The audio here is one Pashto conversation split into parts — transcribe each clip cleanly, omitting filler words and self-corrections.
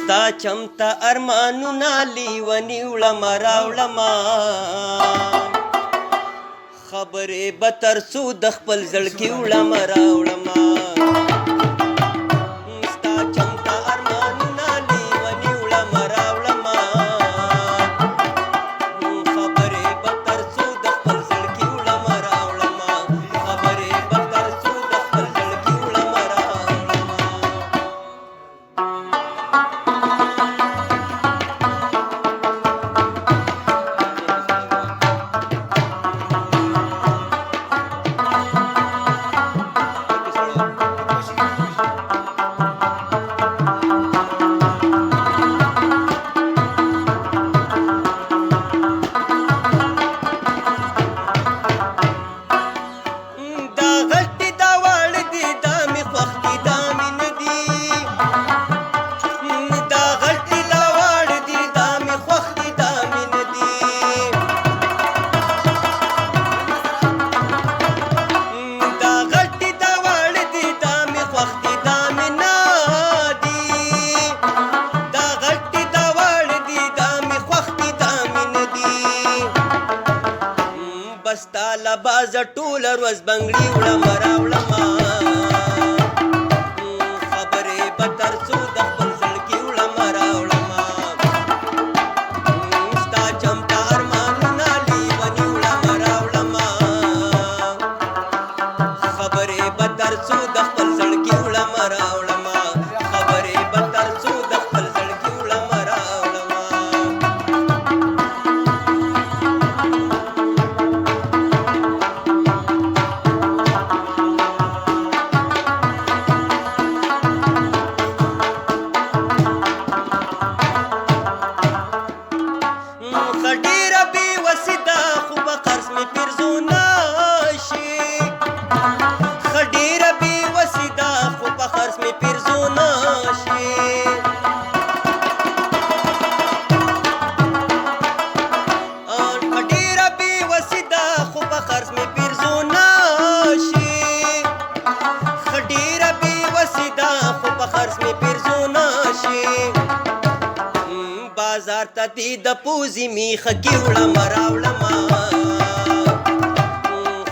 ستا چمتا ارمانونه لیونی وړمه راوړمه خبرې به تر څو د خپل زړګي وړمه راوړمه ستا چمتا ارمانونه لیونی وړمه راوړمه خبرې به تر څو د خپل زړګي وړمه راوړمه خبرې به تر څو د خپل زړګي وړمه راوړمه بستا لباز ټول ورځ بنګړي وړمه راوړمه خبرې به تر څو د خپل زړګي وړمه راوړمه ستا چمتا ارمانونه لیوني وړمه راوړمه خبرې به تر څو د خپل زړګي وړمه راوړمه خبرې به تر څو د خپل زړګي وړمه راوړمه خډيره بي وسیدا خو به قرض می پیرزونه شي خډيره بي وسیدا خو به قرض می پیرزونه شي خډيره بي وسیدا خو به قرض می پیرزونه شي خډيره بي وسیدا خو به قرض می پیرزونه شي بازار ته دې د پوزې میخه کې وړمه راوړمه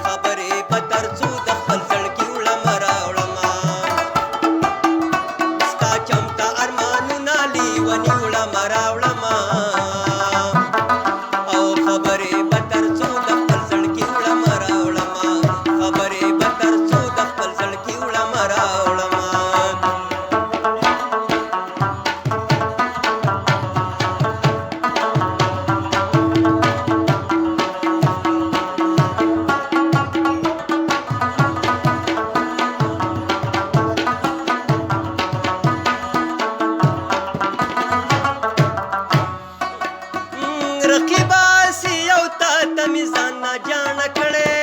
خبرې به تر څو د خپل زړګي وړمه راوړمه ستا چمتا ارمانونه لیوني وړمه راوړمه او خبرې به تر څو د خپل زړګي وړمه راوړمه خبرې به تر څو د خپل زړګي وړمه راوړمه رقیبا سی یو تا تمیزان نا جان کړي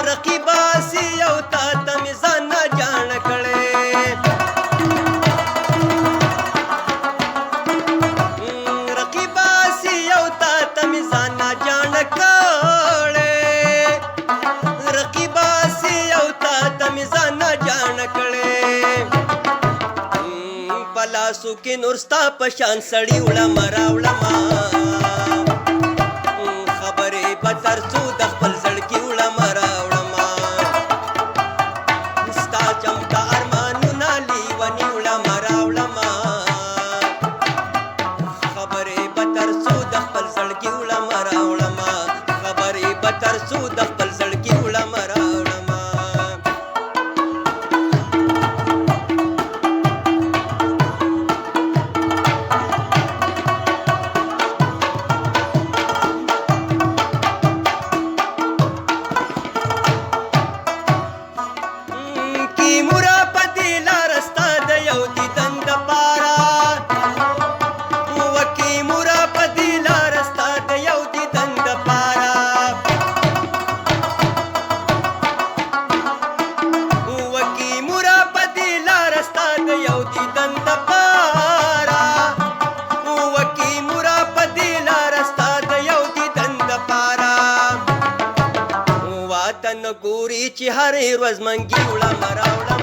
رقیبا سی یو تا تمیزان نا جان کړي رقیبا سی یو تا تمیزان نا جان کړي رقیبا سی یو تا تمیزان نا جان کړي پلاسو کې نور ستا پشان سړی وړمه راوړمه خبرې به تر څو د خپل زړګي وړمه راوړمه ستا چمتا ارمانونه لیوني وړمه راوړمه خبرې به تر څو د خپل زړګي وړمه راوړمه خبرې به تر څو د خپل زړګي وړمه راوړمه ګوري چې هرې ورځ منګي وړه مراوړه